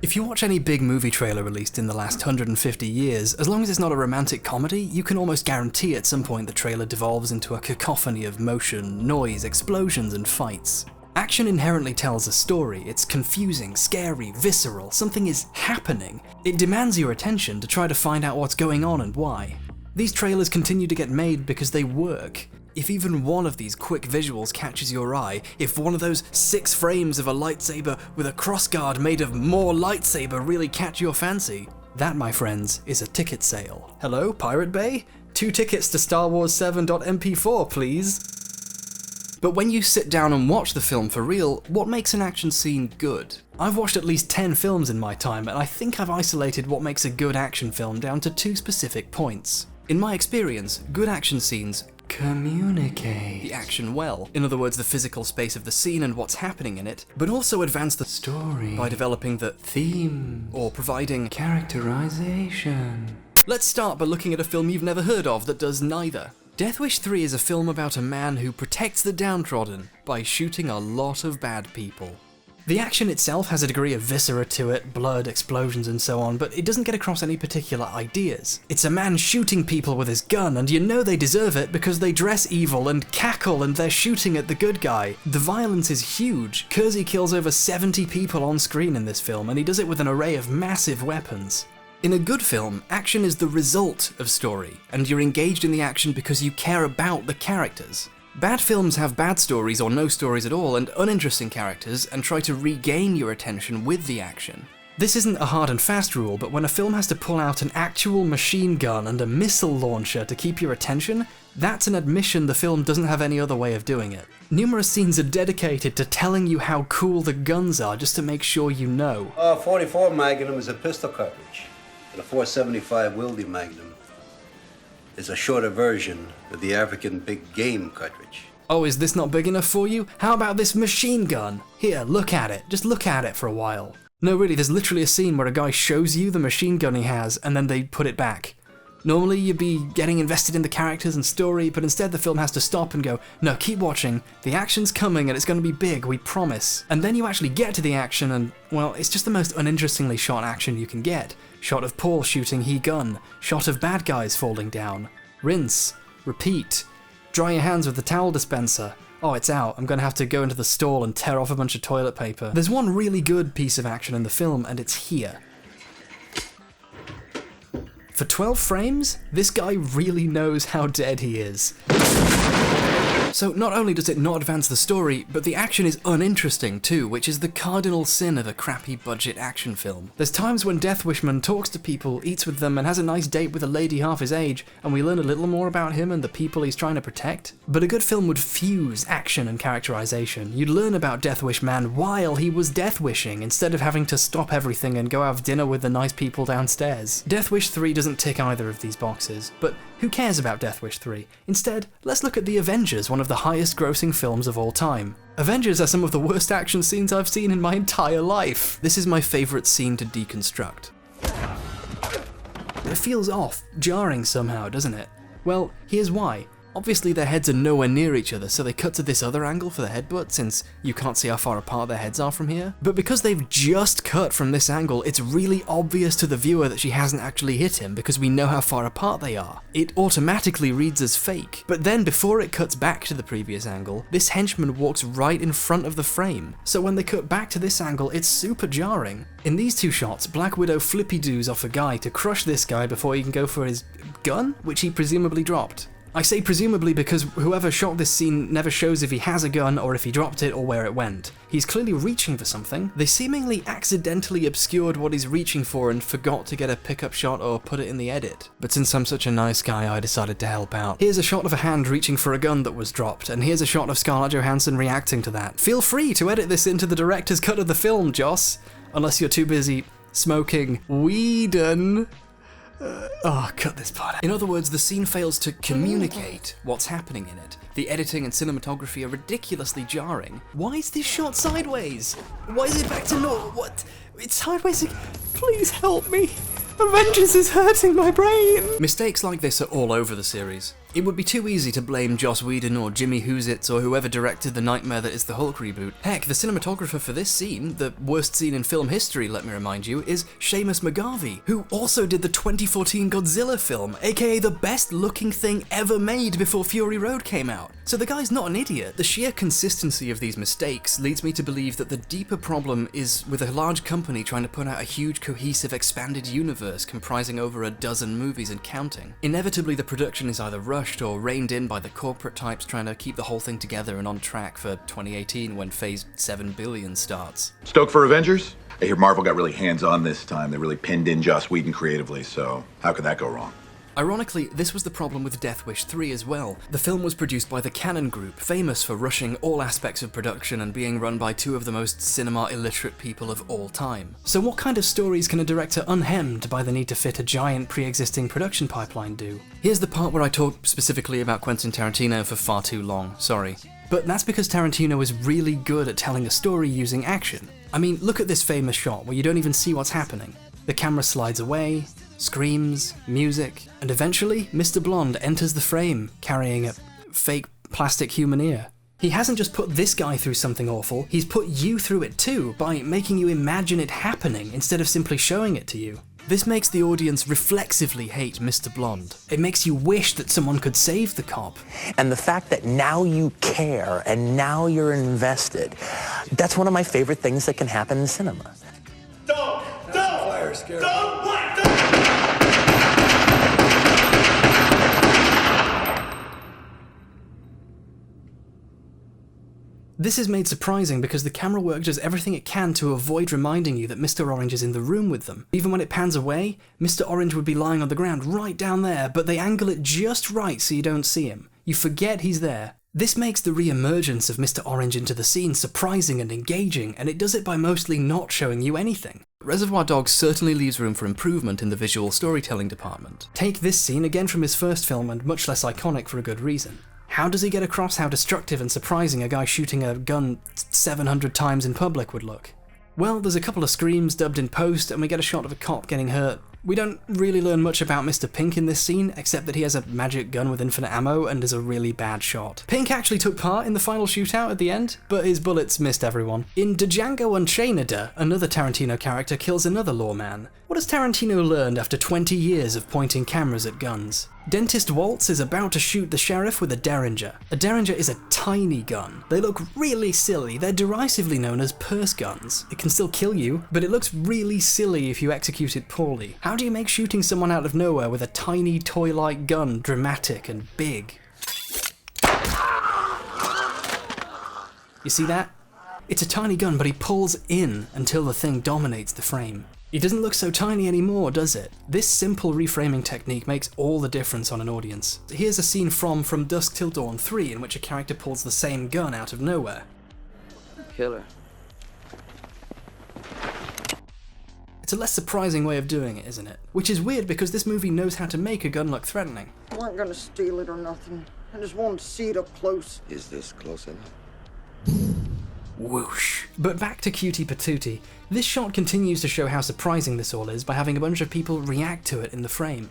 If you watch any big movie trailer released in the last 150 years, as long as it's not a romantic comedy, you can almost guarantee at some point the trailer devolves into a cacophony of motion, noise, explosions, and fights. Action inherently tells a story. It's confusing, scary, visceral, something is happening. It demands your attention to try to find out what's going on and why. These trailers continue to get made because they work. If even one of these quick visuals catches your eye, if one of those 6 frames of a lightsaber with a crossguard made of more lightsaber really catch your fancy, that, my friends, is a ticket sale. Hello, Pirate Bay? 2 tickets to Star Wars 7.mp4, please. But when you sit down and watch the film for real, what makes an action scene good? I've watched at least 10 films in my time, and I think I've isolated what makes a good action film down to 2 specific points. In my experience, good action scenes communicate the action well. In other words, the physical space of the scene and what's happening in it, but also advance the story by developing the theme or providing characterization. Let's start by looking at a film you've never heard of that does neither. Death Wish 3 is a film about a man who protects the downtrodden by shooting a lot of bad people. The action itself has a degree of viscera to it, blood, explosions and so on, but it doesn't get across any particular ideas. It's a man shooting people with his gun, and you know they deserve it because they dress evil and cackle and they're shooting at the good guy. The violence is huge. Kersey kills over 70 people on screen in this film, and he does it with an array of massive weapons. In a good film, action is the result of story, and you're engaged in the action because you care about the characters. Bad films have bad stories or no stories at all and uninteresting characters and try to regain your attention with the action. This isn't a hard and fast rule, but when a film has to pull out an actual machine gun and a missile launcher to keep your attention, that's an admission the film doesn't have any other way of doing it. Numerous scenes are dedicated to telling you how cool the guns are just to make sure you know. 44 Magnum is a pistol cartridge, and a 475 Wildy Magnum is a shorter version of the African big game cartridge. Oh, is this not big enough for you? How about this machine gun? Here, look at it. Just look at it for a while. No, really, there's literally a scene where a guy shows you the machine gun he has, and then they put it back. Normally you'd be getting invested in the characters and story, but instead the film has to stop and go, no, keep watching, the action's coming and it's going to be big, we promise. And then you actually get to the action and, well, it's just the most uninterestingly shot action you can get. Shot of Paul shooting he gun, shot of bad guys falling down. Rinse, repeat, dry your hands with the towel dispenser. Oh, it's out, I'm going to have to go into the stall and tear off a bunch of toilet paper. There's one really good piece of action in the film, and it's here. For 12 frames, this guy really knows how dead he is. So not only does it not advance the story, but the action is uninteresting too, which is the cardinal sin of a crappy budget action film. There's times when Death Wishman talks to people, eats with them, and has a nice date with a lady half his age, and we learn a little more about him and the people he's trying to protect. But a good film would fuse action and characterization. You'd learn about Death Wish Man while he was death wishing, instead of having to stop everything and go have dinner with the nice people downstairs. Death Wish 3 doesn't tick either of these boxes, but who cares about Death Wish 3? Instead, let's look at The Avengers, one of the highest grossing films of all time. Avengers are some of the worst action scenes I've seen in my entire life. This is my favourite scene to deconstruct. It feels off, jarring somehow, doesn't it? Well, here's why. Obviously their heads are nowhere near each other, so they cut to this other angle for the headbutt, since you can't see how far apart their heads are from here. But because they've just cut from this angle, it's really obvious to the viewer that she hasn't actually hit him, because we know how far apart they are. It automatically reads as fake. But then before it cuts back to the previous angle, this henchman walks right in front of the frame. So when they cut back to this angle, it's super jarring. In these 2 shots, Black Widow flippy-doos off a guy to crush this guy before he can go for his gun, which he presumably dropped. I say presumably because whoever shot this scene never shows if he has a gun or if he dropped it or where it went. He's clearly reaching for something. They seemingly accidentally obscured what he's reaching for and forgot to get a pickup shot or put it in the edit. But since I'm such a nice guy, I decided to help out. Here's a shot of a hand reaching for a gun that was dropped, and here's a shot of Scarlett Johansson reacting to that. Feel free to edit this into the director's cut of the film, Joss. Unless you're too busy smoking weedin'. Cut this part out. In other words, the scene fails to communicate what's happening in it. The editing and cinematography are ridiculously jarring. Why is this shot sideways? Why is it back to normal? What? It's sideways again. Please help me. Avengers is hurting my brain. Mistakes like this are all over the series. It would be too easy to blame Joss Whedon or Jimmy Housitz or whoever directed The Nightmare That Is the Hulk reboot. Heck, the cinematographer for this scene, the worst scene in film history, let me remind you, is Seamus McGarvey, who also did the 2014 Godzilla film, aka the best looking thing ever made before Fury Road came out. So the guy's not an idiot. The sheer consistency of these mistakes leads me to believe that the deeper problem is with a large company trying to put out a huge, cohesive, expanded universe comprising over a dozen movies and counting. Inevitably, the production is either rushed or reined in by the corporate types trying to keep the whole thing together and on track for 2018 when Phase 7 billion starts. Stoked for Avengers? I hear Marvel got really hands-on this time. They really pinned in Joss Whedon creatively, so how could that go wrong? Ironically, this was the problem with Death Wish 3 as well. The film was produced by the Cannon Group, famous for rushing all aspects of production and being run by two of the most cinema-illiterate people of all time. So what kind of stories can a director unhemmed by the need to fit a giant pre-existing production pipeline do? Here's the part where I talk specifically about Quentin Tarantino for far too long, sorry. But that's because Tarantino is really good at telling a story using action. I mean, look at this famous shot where you don't even see what's happening. The camera slides away, screams, music, and eventually Mr. Blonde enters the frame carrying a fake plastic human ear. He hasn't just put this guy through something awful, he's put you through it too by making you imagine it happening instead of simply showing it to you. This makes the audience reflexively hate Mr. Blonde. It makes you wish that someone could save the cop. And the fact that now you care and now you're invested, that's one of my favorite things that can happen in cinema. Don't! This is made surprising because the camera work does everything it can to avoid reminding you that Mr. Orange is in the room with them. Even when it pans away, Mr. Orange would be lying on the ground right down there, but they angle it just right so you don't see him. You forget he's there. This makes the re-emergence of Mr. Orange into the scene surprising and engaging, and it does it by mostly not showing you anything. Reservoir Dogs certainly leaves room for improvement in the visual storytelling department. Take this scene again from his first film and much less iconic for a good reason. How does he get across how destructive and surprising a guy shooting a gun 700 times in public would look? Well, there's a couple of screams dubbed in post and we get a shot of a cop getting hurt. We don't really learn much about Mr. Pink in this scene, except that he has a magic gun with infinite ammo and is a really bad shot. Pink actually took part in the final shootout at the end, but his bullets missed everyone. In Django Unchained, another Tarantino character kills another lawman. What has Tarantino learned after 20 years of pointing cameras at guns? Dentist Waltz is about to shoot the sheriff with a Derringer. A Derringer is a tiny gun. They look really silly. They're derisively known as purse guns. It can still kill you, but it looks really silly if you execute it poorly. How do you make shooting someone out of nowhere with a tiny toy-like gun dramatic and big? You see that? It's a tiny gun, but he pulls in until the thing dominates the frame. It doesn't look so tiny anymore, does it? This simple reframing technique makes all the difference on an audience. Here's a scene from Dusk Till Dawn 3 in which a character pulls the same gun out of nowhere. Killer. It's a less surprising way of doing it, isn't it? Which is weird because this movie knows how to make a gun look threatening. I wasn't gonna steal it or nothing. I just wanted to see it up close. Is this close enough? Whoosh. But back to Cutie Patootie. This shot continues to show how surprising this all is by having a bunch of people react to it in the frame.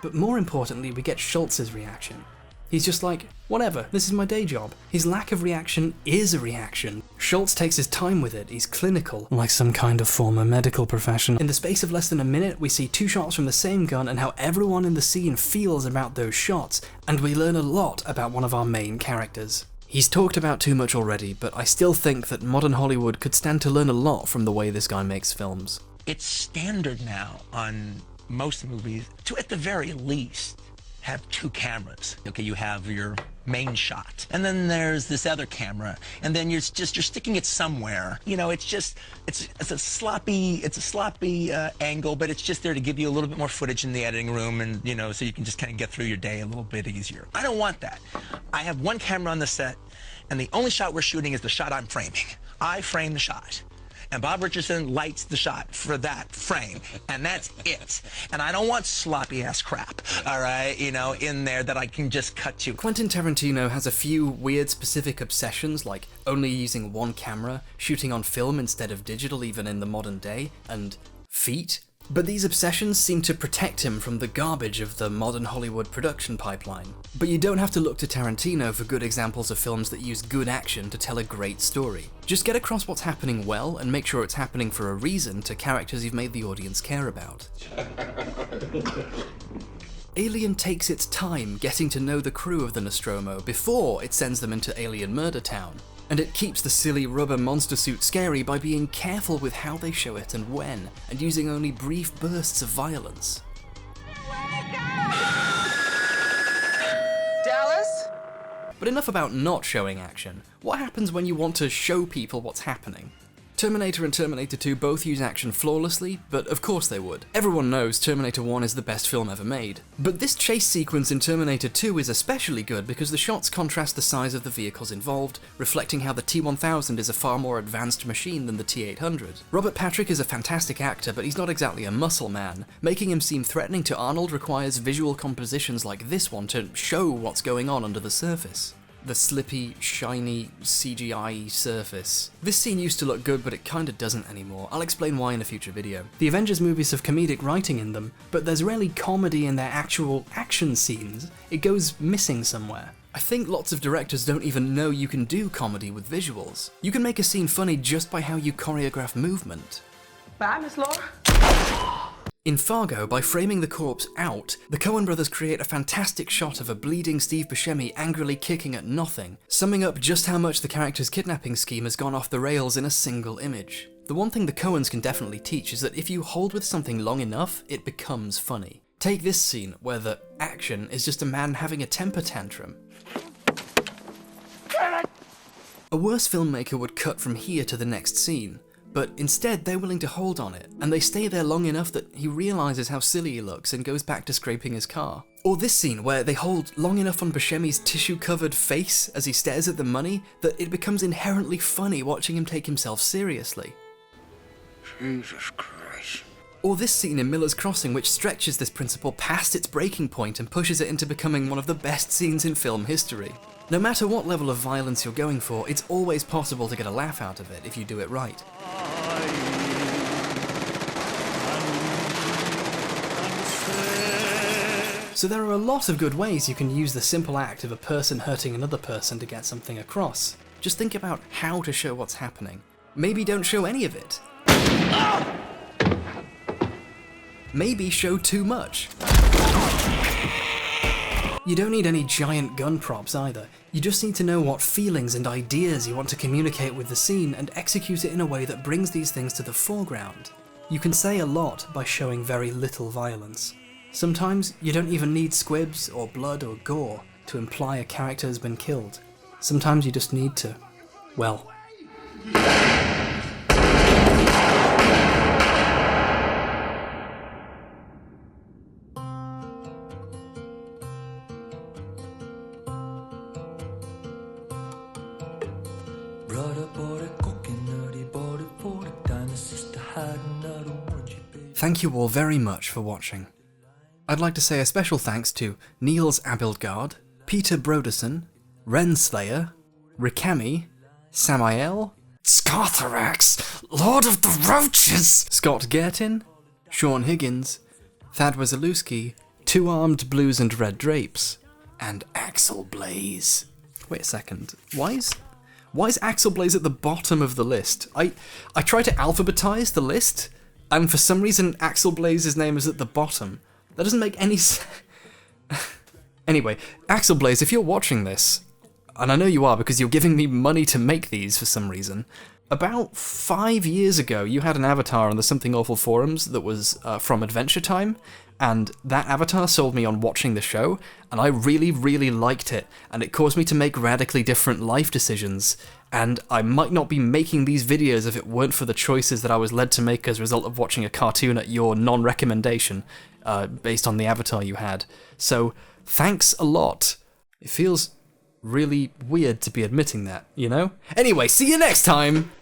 But more importantly, we get Schultz's reaction. He's just like, whatever, this is my day job. His lack of reaction is a reaction. Schultz takes his time with it, he's clinical, like some kind of former medical profession. In the space of less than a minute, we see two shots from the same gun and how everyone in the scene feels about those shots, and we learn a lot about one of our main characters. He's talked about too much already, but I still think that modern Hollywood could stand to learn a lot from the way this guy makes films. It's standard now on most movies to, at the very least, have two cameras. Okay, you have your main shot, and then there's this other camera, and then you're sticking it somewhere. You know, it's a sloppy angle, but it's just there to give you a little bit more footage in the editing room, and you know, so you can just kind of get through your day a little bit easier. I don't want that. I have one camera on the set, and the only shot we're shooting is the shot I'm framing. I frame the shot. And Bob Richardson lights the shot for that frame, and that's it. And I don't want sloppy-ass crap, all right, you know, in there that I can just cut to. Quentin Tarantino has a few weird specific obsessions, like only using one camera, shooting on film instead of digital even in the modern day, and feet. But these obsessions seem to protect him from the garbage of the modern Hollywood production pipeline. But you don't have to look to Tarantino for good examples of films that use good action to tell a great story. Just get across what's happening well and make sure it's happening for a reason to characters you've made the audience care about. Alien takes its time getting to know the crew of the Nostromo before it sends them into alien murder town. And it keeps the silly rubber monster suit scary by being careful with how they show it and when, and using only brief bursts of violence. Dallas? But enough about not showing action. What happens when you want to show people what's happening? Terminator and Terminator 2 both use action flawlessly, but of course they would. Everyone knows Terminator 1 is the best film ever made. But this chase sequence in Terminator 2 is especially good because the shots contrast the size of the vehicles involved, reflecting how the T-1000 is a far more advanced machine than the T-800. Robert Patrick is a fantastic actor, but he's not exactly a muscle man. Making him seem threatening to Arnold requires visual compositions like this one to show what's going on under the surface. The slippy, shiny, CGI surface. This scene used to look good, but it kinda doesn't anymore. I'll explain why in a future video. The Avengers movies have comedic writing in them, but there's rarely comedy in their actual action scenes. It goes missing somewhere. I think lots of directors don't even know you can do comedy with visuals. You can make a scene funny just by how you choreograph movement. Bye, Miss Laura. In Fargo, by framing the corpse out, the Coen brothers create a fantastic shot of a bleeding Steve Buscemi angrily kicking at nothing, summing up just how much the character's kidnapping scheme has gone off the rails in a single image. The one thing the Coens can definitely teach is that if you hold with something long enough, it becomes funny. Take this scene, where the action is just a man having a temper tantrum. A worse filmmaker would cut from here to the next scene, but instead they're willing to hold on it, and they stay there long enough that he realises how silly he looks and goes back to scraping his car. Or this scene where they hold long enough on Buscemi's tissue-covered face as he stares at the money that it becomes inherently funny watching him take himself seriously. Jesus Christ. Or this scene in Miller's Crossing, which stretches this principle past its breaking point and pushes it into becoming one of the best scenes in film history. No matter what level of violence you're going for, it's always possible to get a laugh out of it if you do it right. So there are a lot of good ways you can use the simple act of a person hurting another person to get something across. Just think about how to show what's happening. Maybe don't show any of it. Maybe show too much. You don't need any giant gun props either. You just need to know what feelings and ideas you want to communicate with the scene and execute it in a way that brings these things to the foreground. You can say a lot by showing very little violence. Sometimes you don't even need squibs or blood or gore to imply a character has been killed. Sometimes you just need to, well, thank you all very much for watching. I'd like to say a special thanks to Niels Abildgaard, Peter Broderson, Renslayer, Rikami, Samael, Scartharax, Lord of the Roaches, Scott Gertin, Sean Higgins, Thad Wasilewski, Two Armed Blues and Red Drapes, and Axel Blaze. Wait a second, why is Axel Blaze at the bottom of the list? I tried to alphabetize the list, and for some reason Axel Blaze's name is at the bottom. That doesn't make any sense. Anyway, Axel Blaze, if you're watching this, and I know you are because you're giving me money to make these for some reason, about 5 years ago you had an avatar on the Something Awful forums that was from Adventure Time, and that avatar sold me on watching the show, and I really, really liked it, and it caused me to make radically different life decisions, and I might not be making these videos if it weren't for the choices that I was led to make as a result of watching a cartoon at your non-recommendation, based on the avatar you had. So, thanks a lot. It feels really weird to be admitting that, you know? Anyway, see you next time!